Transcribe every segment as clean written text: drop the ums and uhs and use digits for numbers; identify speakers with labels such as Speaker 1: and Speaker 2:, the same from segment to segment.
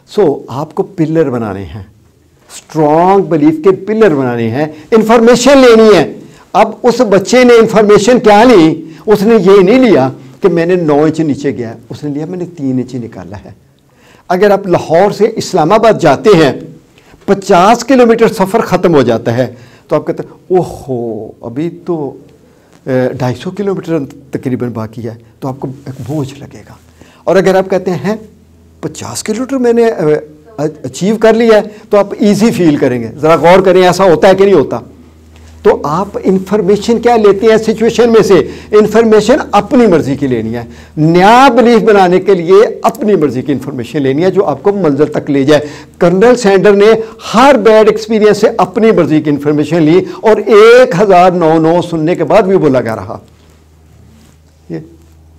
Speaker 1: आपको पिलर बनाने हैं, स्ट्रॉन्ग बिलीफ के पिलर बनाने हैं, इंफॉर्मेशन लेनी है। अब उस बच्चे ने इंफॉर्मेशन क्या ली, उसने ये नहीं लिया कि मैंने 9 इंच नीचे गया, उसने लिया मैंने 3 इंच निकाला है। अगर आप लाहौर से इस्लामाबाद जाते हैं, 50 किलोमीटर सफ़र ख़त्म हो जाता है, तो आप कहते हैं ओहो अभी तो 250 किलोमीटर तकरीबन बाकी है, तो आपको एक बोझ लगेगा। और अगर आप कहते हैं 50 किलोमीटर मैंने अचीव कर लिया है, तो आप इजी फील करेंगे। ज़रा गौर करें ऐसा होता है कि नहीं होता। तो आप इंफॉर्मेशन क्या लेते हैं सिचुएशन में से, इंफॉर्मेशन अपनी मर्जी की लेनी है। नया बिलीफ बनाने के लिए अपनी मर्जी की इंफॉर्मेशन लेनी है जो आपको मंजिल तक ले जाए। कर्नल सैंडर ने हर बैड एक्सपीरियंस से अपनी मर्जी की इंफॉर्मेशन ली और 1009 सुनने के भी वो लगा रहा।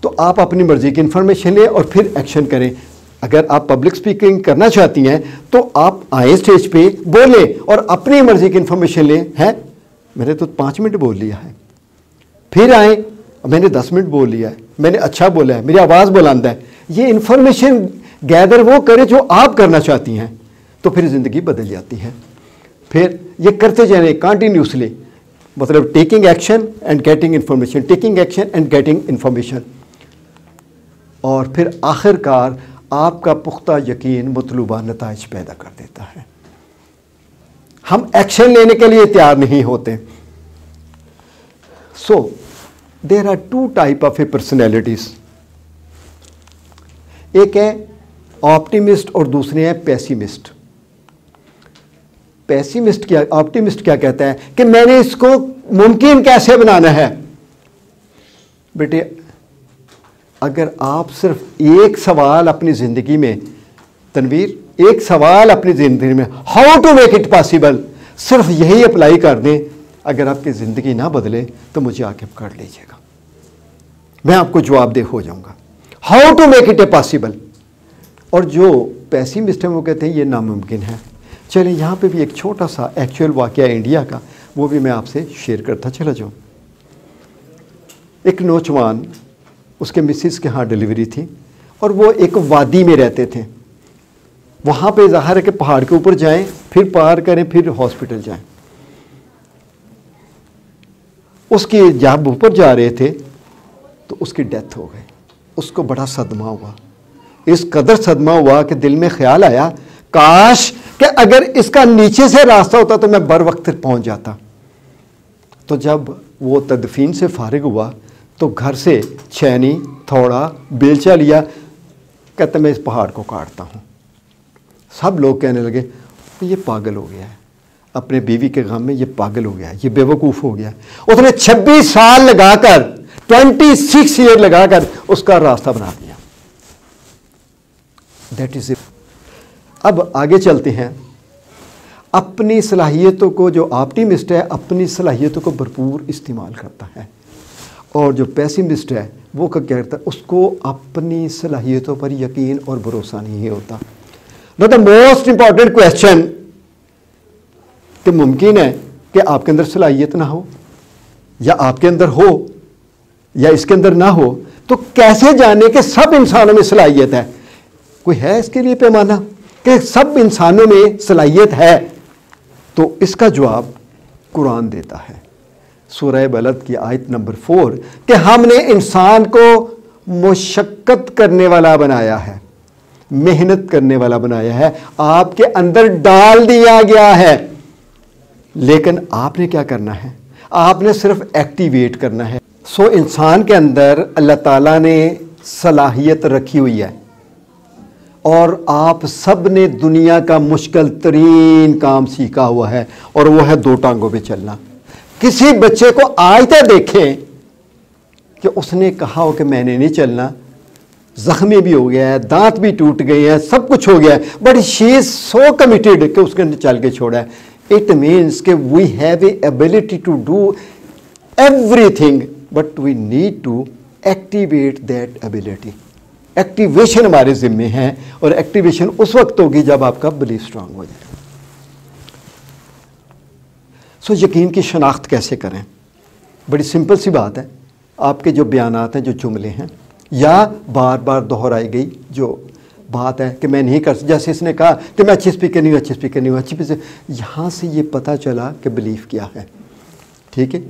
Speaker 1: तो आप अपनी मर्जी की इंफॉर्मेशन लें और फिर एक्शन करें। अगर आप पब्लिक स्पीकिंग करना चाहती हैं तो आप आए स्टेज पे बोलें और अपनी मर्जी की इंफॉर्मेशन लें। है मैंने तो 5 मिनट बोल लिया है, फिर आए मैंने 10 मिनट बोल लिया है, मैंने अच्छा बोला है, मेरी आवाज़ बुलंद है। ये इंफॉर्मेशन गैदर वो करे जो आप करना चाहती हैं, तो फिर ज़िंदगी बदल जाती है। फिर ये करते जाए कंटिन्यूसली, मतलब taking action and getting information, taking action and getting information. और फिर आखिरकार आपका पुख्ता यकीन मतलूबा नताइज पैदा कर देता है। हम एक्शन लेने के लिए तैयार नहीं होते। So there are 2 type of A personalities, एक है ऑप्टिमिस्ट और दूसरे है पैसिमिस्ट। पैसिमिस्ट क्या, ऑप्टिमिस्ट क्या कहता है कि मैंने इसको मुमकिन कैसे बनाना है। बेटे अगर आप सिर्फ एक सवाल अपनी ज़िंदगी में, तनवीर एक सवाल अपनी ज़िंदगी में, how to make it possible, सिर्फ यही अप्लाई कर दें, अगर आपकी ज़िंदगी ना बदले तो मुझे आके पकड़ लीजिएगा, मैं आपको जवाबदेह हो जाऊंगा। How to make it a possible. और जो पैसिमिस्ट है वो कहते हैं ये नामुमकिन है। चलिए यहाँ पे भी एक छोटा सा एक्चुअल वाक़या इंडिया का, वो भी मैं आपसे शेयर करता चला जाऊँ। एक नौजवान, उसके मिसिस के यहाँ डिलीवरी थी और वो एक वादी में रहते थे। वहाँ पे ज़ाहिर है कि पहाड़ के ऊपर जाएं, फिर पार करें, फिर हॉस्पिटल जाएं। उसकी जब ऊपर जा रहे थे तो उसकी डेथ हो गई। उसको बड़ा सदमा हुआ, इस कदर सदमा हुआ कि दिल में ख्याल आया काश कि अगर इसका नीचे से रास्ता होता तो मैं बर वक्त पहुँच जाता। तो जब वो तदफीन से फारिग हुआ तो घर से छैनी, थोड़ा, बेलचा लिया, कहते मैं इस पहाड़ को काटता हूँ। सब लोग कहने लगे ये पागल हो गया है, अपने बीवी के गम में ये पागल हो गया है, ये बेवकूफ़ हो गया है। उसने 26 साल लगाकर, 26 ईयर लगाकर उसका रास्ता बना दिया। That is it. अब आगे चलते हैं। अपनी सलाहियतों को, जो ऑप्टिमिस्ट है अपनी सलाहियतों को भरपूर इस्तेमाल करता है, और जो पैसिमिस्ट है वो क्या करता है, उसको अपनी सलाहियतों पर यकीन और भरोसा नहीं होता। द मोस्ट इंपॉर्टेंट क्वेश्चन कि मुमकिन है कि आपके अंदर सलाहियत ना हो, या आपके अंदर हो या इसके अंदर ना हो, तो कैसे जाने कि सब इंसानों में सलाहियत है? कोई है इसके लिए पैमाना कि सब इंसानों में सलाहियत है? तो इसका जवाब कुरान देता है, सूरह बलद की आयत नंबर 4, कि हमने इंसान को मुशक्कत करने वाला बनाया है, मेहनत करने वाला बनाया है, आपके अंदर डाल दिया गया है। लेकिन आपने क्या करना है? आपने सिर्फ एक्टिवेट करना है। सो इंसान के अंदर अल्लाह ताला ने सलाहियत रखी हुई है, और आप सब ने दुनिया का मुश्किल तरीन काम सीखा हुआ है, और वो है 2 टांगों पे चलना। किसी बच्चे को आज तक देखें कि उसने कहा हो कि मैंने नहीं चलना, जख्मी भी हो गया है, दांत भी टूट गए हैं, सब कुछ हो गया है, but she is so committed कि उसने चल के छोड़ा है। इट मीन्स कि we have a ability to do everything, but we need to activate that ability. Activation हमारे जिम्मे है, और एक्टिवेशन उस वक्त होगी जब आपका बिलीफ स्ट्रांग हो जाए। सो यकीन की शनाख्त कैसे करें? बड़ी सिंपल सी बात है। आपके जो बयानात हैं, जो जुमले हैं, या बार बार दोहराई गई जो बात है कि मैं नहीं कर, जैसे इसने कहा कि मैं अच्छी स्पीकर नहीं हूँ, अच्छी स्पीकर नहीं हूँ, अच्छी स्पीकर, यहाँ से ये पता चला कि बिलीफ क्या है। ठीक है,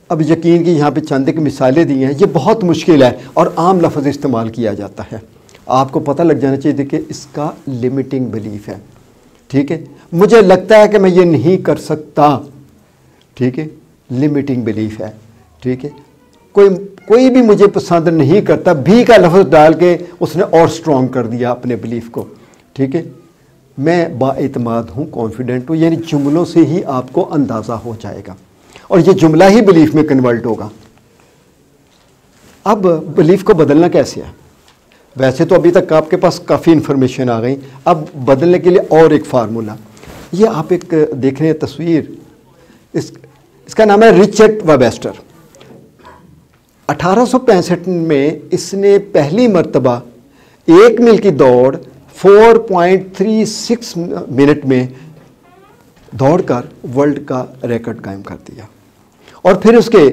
Speaker 1: अब यकीन की यहाँ पे चंद एक मिसालें दी हैं, ये बहुत मुश्किल है और आम लफ्ज़ इस्तेमाल किया जाता है, आपको पता लग जाना चाहिए कि इसका लिमिटिंग बिलीफ है। ठीक है, मुझे लगता है कि मैं ये नहीं कर सकता, ठीक है, लिमिटिंग बिलीफ है। ठीक है, कोई भी मुझे पसंद नहीं करता, भी का लफ्ज़ डाल के उसने और स्ट्रॉन्ग कर दिया अपने बिलीफ को। ठीक है, मैं बाएतमाद हूँ, कॉन्फिडेंट हूँ, यानी जुमलों से ही आपको अंदाज़ा हो जाएगा और ये जुमला ही बिलीफ में कन्वर्ट होगा। अब बिलीफ को बदलना कैसे है? वैसे तो अभी तक आपके पास काफ़ी इन्फॉर्मेशन आ गई, अब बदलने के लिए और एक फार्मूला, ये आप एक देख रहे हैं तस्वीर, इसका नाम है रिचर्ड वेबस्टर। 1865 में इसने पहली मर्तबा 1 मील की दौड़ 4.36 मिनट में दौड़कर वर्ल्ड का रिकॉर्ड कायम कर दिया और फिर उसके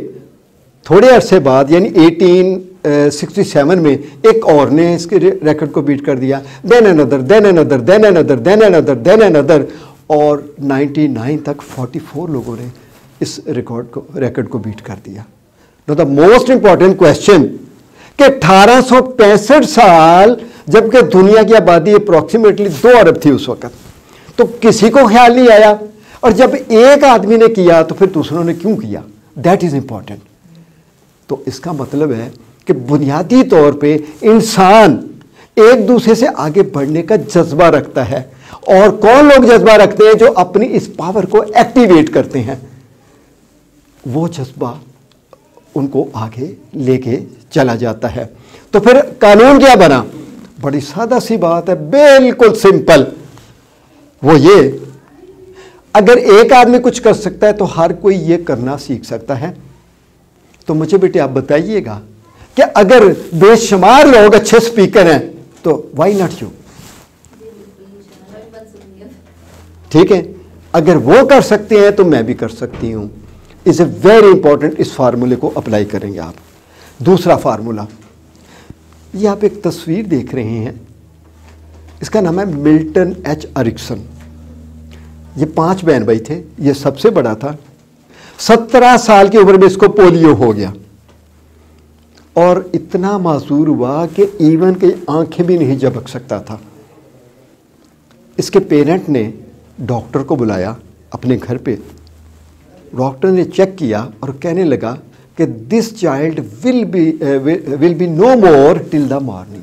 Speaker 1: थोड़े अरसे बाद यानी 1867 में एक और ने इसके रिकॉर्ड को बीट कर दिया, then another, then another, then another, then another, then another, और 99 तक 44 लोगों ने इस रिकॉर्ड को बीट कर दिया। द मोस्ट इंपॉर्टेंट क्वेश्चन कि 1865 साल जबकि दुनिया की आबादी अप्रॉक्सीमेटली 2 अरब थी उस वक्त, तो किसी को ख्याल नहीं आया, और जब एक आदमी ने किया तो फिर दूसरों ने क्यों किया? That is important. तो इसका मतलब है कि बुनियादी तौर पे इंसान एक दूसरे से आगे बढ़ने का जज्बा रखता है, और कौन लोग जज्बा रखते हैं? जो अपनी इस पावर को एक्टिवेट करते हैं, वो जज्बा उनको आगे लेके चला जाता है। तो फिर कानून क्या बना? बड़ी सादा सी बात है, बिल्कुल सिंपल, वो ये, अगर एक आदमी कुछ कर सकता है तो हर कोई ये करना सीख सकता है। तो मुझे बेटे आप बताइएगा कि अगर बेशुमार लोग अच्छे स्पीकर हैं तो व्हाई नॉट यू? ठीक है, अगर वो कर सकते हैं तो मैं भी कर सकती हूं। इज ए वेरी इंपॉर्टेंट, इस फार्मूले को अप्लाई करेंगे आप। दूसरा फार्मूला, ये आप एक तस्वीर देख रहे हैं, इसका नाम है मिल्टन एच एरिक्सन। ये 5 बहन भाई थे, ये सबसे बड़ा था। 17 साल की उम्र में इसको पोलियो हो गया और इतना माजूर हुआ कि इवन की आंखें भी नहीं झपक सकता था। इसके पेरेंट ने डॉक्टर को बुलाया अपने घर पे, डॉक्टर ने चेक किया और कहने लगा कि this child will be no more till the morning,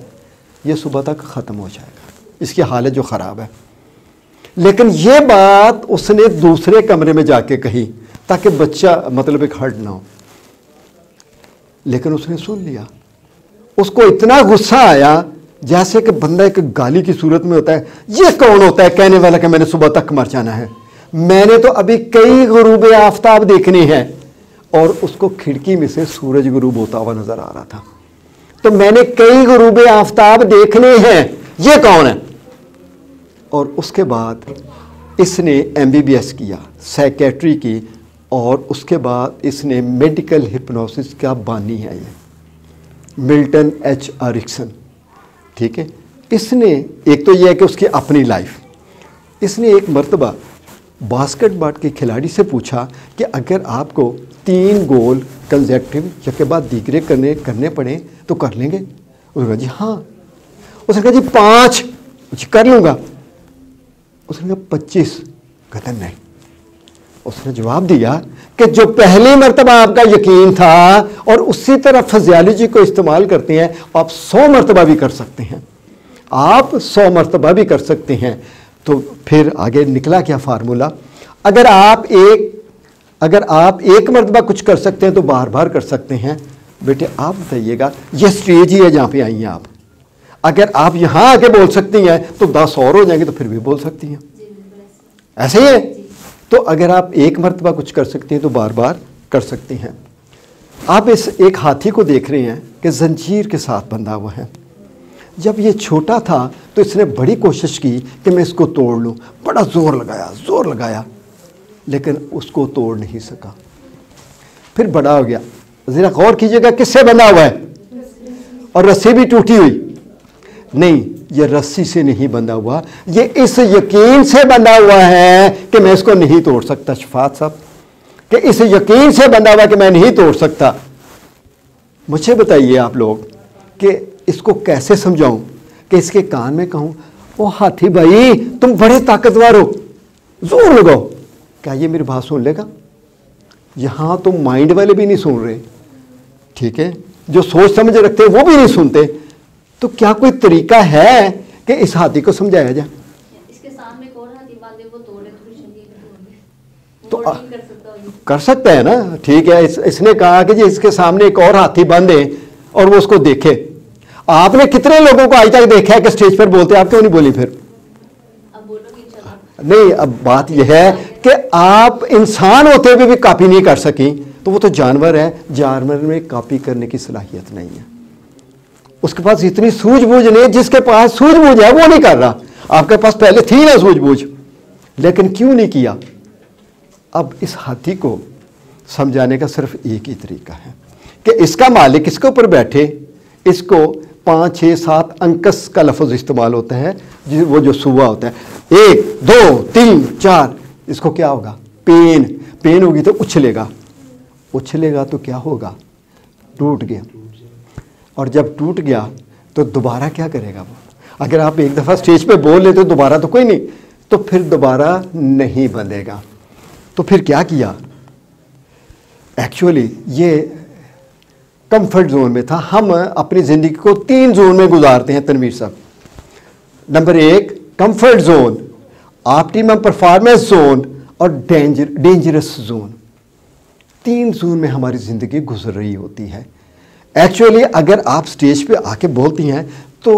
Speaker 1: ये सुबह तक ख़त्म हो जाएगा, इसकी हालत जो ख़राब है। लेकिन ये बात उसने दूसरे कमरे में जाके कही ताकि बच्चा मतलब एक हर्ट ना हो, लेकिन उसने सुन लिया। उसको इतना गुस्सा आया जैसे कि बंदा एक गाली की सूरत में होता है, ये कौन होता है कहने वाला कि मैंने सुबह तक मर जाना है, मैंने तो अभी कई गुरूब आफ्ताब देखने हैं, और उसको खिड़की में से सूरज गुरूब होता हुआ नजर आ रहा था। तो मैंने कई गुरूब आफ्ताब देखने हैं, ये कौन है? और उसके बाद इसने MBBS किया, साइकेट्री की, और उसके बाद इसने मेडिकल हिप्नोसिस का बानी है ये मिल्टन एच एरिक्सन। ठीक है, इसने एक तो यह है कि उसकी अपनी लाइफ, इसने एक मर्तबा बास्केटबॉल के खिलाड़ी से पूछा कि अगर आपको 3 गोल कंसेक्टिव के बाद दीगरे करने पड़े तो कर लेंगे? उसने कहा जी हाँ। उसने कहा जी 5 जी कर लूँगा। उसने कहा 25, कहता नहीं। उसने जवाब दिया कि जो पहली मर्तबा आपका यकीन था और उसी तरह फिजियोलॉजी को इस्तेमाल करते हैं, आप 100 मर्तबा भी कर सकते हैं, आप 100 मर्तबा भी कर सकते हैं। तो फिर आगे निकला क्या फार्मूला? अगर आप एक मर्तबा कुछ कर सकते हैं तो बार बार कर सकते हैं। बेटे आप बताइएगा, ये स्टेज ही है जहाँ पे आई हैं आप, अगर आप यहाँ आके बोल सकती हैं तो 10 और हो जाएंगे तो फिर भी बोल सकती हैं, ऐसे ही है। तो अगर आप एक मर्तबा कुछ कर सकते हैं तो बार बार कर सकते हैं। आप इस एक हाथी को देख रहे हैं कि जंजीर के साथ बंधा हुआ है। जब ये छोटा था तो इसने बड़ी कोशिश की कि मैं इसको तोड़ लूँ, बड़ा ज़ोर लगाया, लेकिन उसको तोड़ नहीं सका। फिर बड़ा हो गया, ज़रा गौर कीजिएगा किससे बंधा हुआ है, और रस्सी भी टूटी हुई, नहीं, ये रस्सी से नहीं बंधा हुआ, ये इस यकीन से बंधा हुआ है कि मैं इसको नहीं तोड़ सकता। शफात साहब, कि इस यकीन से बंधा हुआ कि मैं नहीं तोड़ सकता। मुझे बताइए आप लोग कि इसको कैसे समझाऊं, कि इसके कान में कहूं, ओ हाथी भाई तुम बड़े ताकतवर हो, जोर लगाओ, क्या ये मेरी बात सुन लेगा? यहां तो माइंड वाले भी नहीं सुन रहे, ठीक है, जो सोच समझ रखते हैं वो भी नहीं सुनते। तो क्या कोई तरीका है कि इस हाथी को समझाया जाए?
Speaker 2: इसके सामने एक और हाथी बांधे, वो तोड़े थोड़ी शरीर
Speaker 1: तो
Speaker 2: वो नहीं कर सकता होगी।
Speaker 1: कर सकता है ना, ठीक है। इसने कहा कि जी इसके सामने एक और हाथी बांधे और वो उसको देखे। आपने कितने लोगों को आज तक देखा है कि स्टेज पर बोलते, आप क्यों नहीं बोली फिर?
Speaker 2: अब बोलोगी चलो।
Speaker 1: नहीं, अब बात यह है कि आप इंसान होते हुए भी कॉपी नहीं कर सकी, तो वो तो जानवर है, जानवर में कॉपी करने की सलाहियत नहीं है। उसके पास इतनी सूझबूझ नहीं, जिसके पास सूझबूझ है वो नहीं कर रहा। आपके पास पहले थी ना सूझबूझ, लेकिन क्यों नहीं किया? अब इस हाथी को समझाने का सिर्फ एक ही तरीका है कि इसका मालिक इसके ऊपर बैठे, इसको 5, 6, 7 अंकस का लफ्ज़ इस्तेमाल होता है, वो जो सुआ होता है, 1, 2, 3, 4, इसको क्या होगा? पेन होगी तो उछलेगा, उछलेगा तो क्या होगा? टूट गया। और जब टूट गया तो दोबारा क्या करेगा वो? अगर आप एक दफ़ा स्टेज पे बोल लेते तो दोबारा तो कोई नहीं, तो फिर दोबारा नहीं बंधेगा। तो फिर क्या किया? एक्चुअली ये कंफर्ट जोन में था। हम अपनी ज़िंदगी को 3 जोन में गुजारते हैं तनवीर साहब। Number 1 comfort zone, optimum performance zone और डेंजरस जोन। 3 जोन में हमारी ज़िंदगी गुजर रही होती है। एक्चुअली अगर आप स्टेज पे आके बोलती हैं तो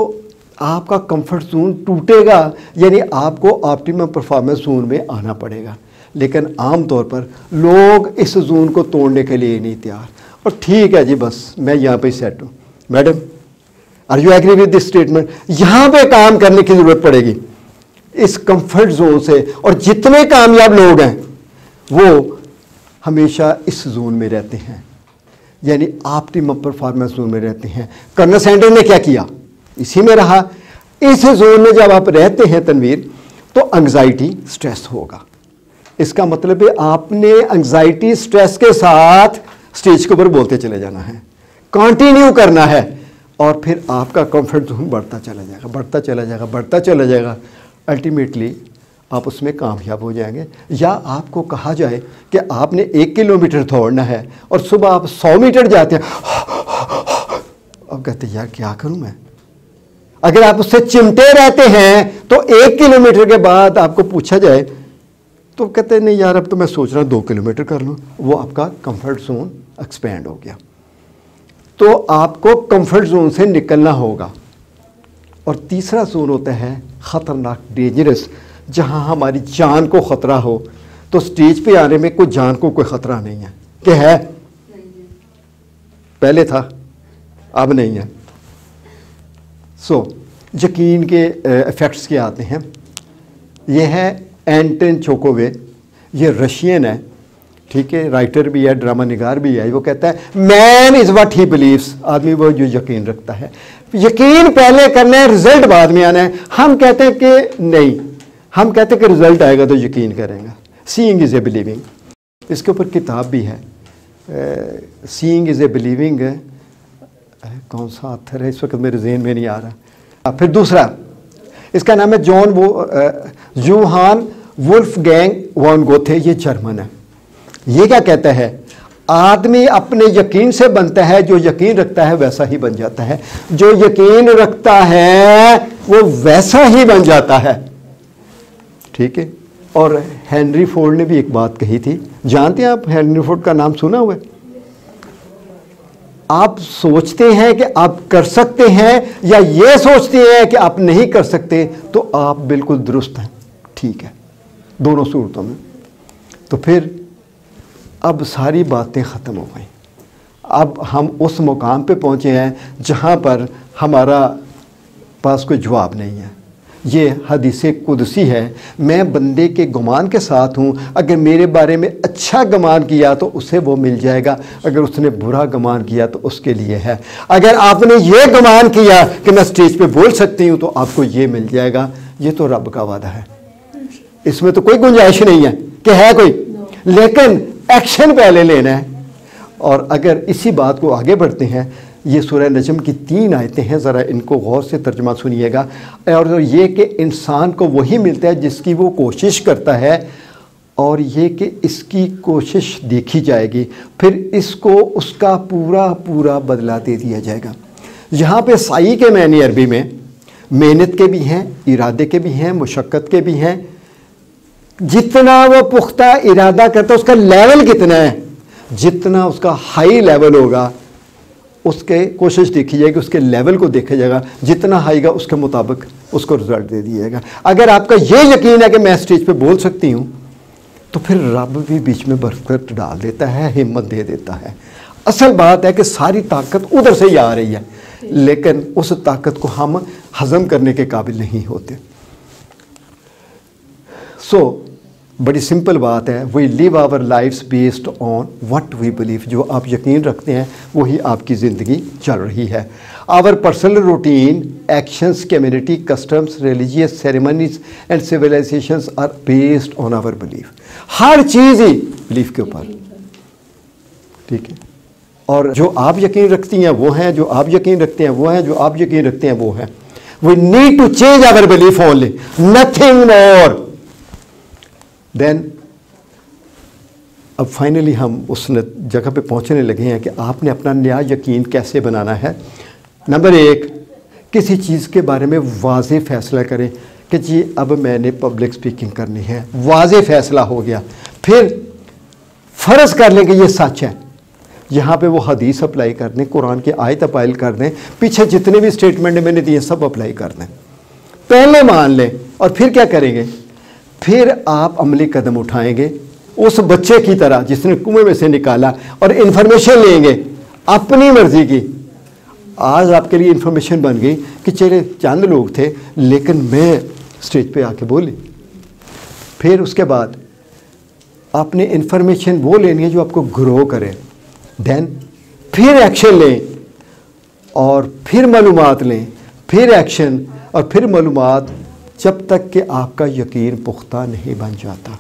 Speaker 1: आपका कंफर्ट जोन टूटेगा, यानी आपको ऑप्टिमम परफॉर्मेंस जोन में आना पड़ेगा। लेकिन आम तौर पर लोग इस जोन को तोड़ने के लिए नहीं तैयार, और ठीक है जी बस मैं यहाँ पे सेट हूँ। Madam, are you agree with this statement? यहाँ पे काम करने की ज़रूरत पड़ेगी इस कंफर्ट जोन से। और जितने कामयाब लोग हैं वो हमेशा इस जोन में रहते हैं, यानी ऑप्टिमम परफॉर्मेंस जोन में रहते हैं। कर्नल सैंडर्स ने क्या किया? इसी में रहा। इस जोन में जब आप रहते हैं तनवीर, तो एंग्जाइटी स्ट्रेस होगा। इसका मतलब है आपने एंग्जाइटी स्ट्रेस के साथ स्टेज के ऊपर बोलते चले जाना है, कंटिन्यू करना है, और फिर आपका कंफर्ट जोन बढ़ता चला जाएगा, बढ़ता चला जाएगा, बढ़ता चला जाएगा। अल्टीमेटली आप उसमें कामयाब हो जाएंगे। या आपको कहा जाए कि आपने 1 किलोमीटर दौड़ना है और सुबह आप 100 मीटर जाते हैं, अब कहते हैं यार क्या करूं मैं? अगर आप उससे चिमटे रहते हैं तो 1 किलोमीटर के बाद आपको पूछा जाए तो कहते हैं नहीं यार अब तो मैं सोच रहा हूं 2 किलोमीटर कर लूं। वो आपका कंफर्ट जोन एक्सपेंड हो गया। तो आपको कंफर्ट जोन से निकलना होगा। और तीसरा जोन होता है ख़तरनाक, डेंजरस, जहां हमारी जान को ख़तरा हो। तो स्टेज पे आने में कोई जान को कोई ख़तरा नहीं है, कि है? पहले था, अब नहीं है। यकीन के इफ़ेक्ट्स क्या आते हैं? ये है एंटन चेखोव, ये रशियन है, ठीक है, राइटर भी है, ड्रामा निगार भी है। वो कहता है man is what he believes, आदमी वो जो यकीन रखता है। यकीन पहले करना है, रिजल्ट बाद में आना है। हम कहते हैं कि नहीं, हम कहते हैं कि रिजल्ट आएगा तो यकीन करेंगे। सीइंग इज़ ए बिलीविंग, इसके ऊपर किताब भी है, सीइंग इज़ ए बिलीविंग। कौन सा ऑथर है इस वक्त मेरे ज़हन में नहीं आ रहा। फिर दूसरा, इसका नाम है जोहान वुल्फगैंग वॉन गोथे, ये जर्मन है। ये क्या कहता है? आदमी अपने यकीन से बनता है, जो यकीन रखता है वैसा ही बन जाता है। जो यकीन रखता है वो वैसा ही बन जाता है, ठीक है। और हेनरी फोर्ड ने भी एक बात कही थी, जानते हैं आप? हेनरी फोर्ड का नाम सुना हुआ है? आप सोचते हैं कि आप कर सकते हैं या ये सोचते हैं कि आप नहीं कर सकते, तो आप बिल्कुल दुरुस्त हैं, ठीक है, दोनों सूरतों में। तो फिर अब सारी बातें ख़त्म हो गई। अब हम उस मुकाम पे पहुंचे हैं जहां पर हमारा पास कोई जवाब नहीं है। ये हदीस कुदसी है, मैं बंदे के गुमान के साथ हूँ, अगर मेरे बारे में अच्छा गुमान किया तो उसे वो मिल जाएगा, अगर उसने बुरा गुमान किया तो उसके लिए है। अगर आपने ये गुमान किया कि मैं स्टेज पे बोल सकती हूँ तो आपको ये मिल जाएगा। ये तो रब का वादा है, इसमें तो कोई गुंजाइश नहीं है कि है कोई, लेकिन एक्शन पहले लेना है। और अगर इसी बात को आगे बढ़ते हैं, ये सूरह नजम की 3 आयतें हैं, ज़रा इनको गौर से तर्जुमा सुनिएगा। और ये कि इंसान को वही मिलता है जिसकी वो कोशिश करता है, और ये कि इसकी कोशिश देखी जाएगी, फिर इसको उसका पूरा पूरा बदला दे दिया जाएगा। यहाँ पे साई के मानी अरबी में मेहनत के भी हैं, इरादे के भी हैं, मुशक्क़त के भी हैं। जितना वो पुख्ता इरादा करता है उसका लेवल कितना है, जितना उसका हाई लेवल होगा उसके कोशिश देखी जाएगी, उसके लेवल को देखा जाएगा, जितना हाईगा उसके मुताबिक उसको रिजल्ट दे दिया जाएगा। अगर आपका ये यकीन है कि मैं स्टेज पे बोल सकती हूँ तो फिर रब भी बीच में बरकत डाल देता है, हिम्मत दे देता है। असल बात है कि सारी ताकत उधर से ही आ रही है, लेकिन उस ताकत को हम हजम करने के काबिल नहीं होते। बड़ी सिंपल बात है, we live our lifes based on what we believe. जो आप यकीन रखते हैं वही आपकी ज़िंदगी चल रही है। Our personal routine, actions, community, customs, religious ceremonies and civilisations are based on our belief. हर चीज़ ही बिलीफ के ऊपर, ठीक है। और जो आप यकीन रखती हैं वो हैं, जो आप यकीन रखते हैं वो हैं, जो आप यकीन रखते हैं वो हैं। We need to change our belief only, nothing more. Then अब फाइनली हम उस जगह पे पहुंचने लगे हैं कि आपने अपना नया यकीन कैसे बनाना है। नंबर 1, किसी चीज़ के बारे में वाज़े फ़ैसला करें कि जी अब मैंने पब्लिक स्पीकिंग करनी है, वाज़े फ़ैसला हो गया। फिर फ़र्ज़ कर लें कि ये सच है, यहाँ पे वो हदीस अप्लाई कर दें, कुरान की आयत अप्लाई कर दें, पीछे जितने भी स्टेटमेंट मैंने दिए सब अप्लाई कर दें, पहले मान लें। और फिर क्या करेंगे, फिर आप अमली कदम उठाएंगे उस बच्चे की तरह जिसने कुएं में से निकाला, और इन्फॉर्मेशन लेंगे अपनी मर्जी की। आज आपके लिए इन्फॉर्मेशन बन गई कि चले चंद लोग थे लेकिन मैं स्टेज पे आके बोली। फिर उसके बाद आपने इन्फॉर्मेशन वो लेनी है जो आपको ग्रो करे, देन फिर एक्शन लें, और फिर मालूमात लें, फिर एक्शन, और फिर मालूमात, जब तक कि आपका यकीन पुख्ता नहीं बन जाता।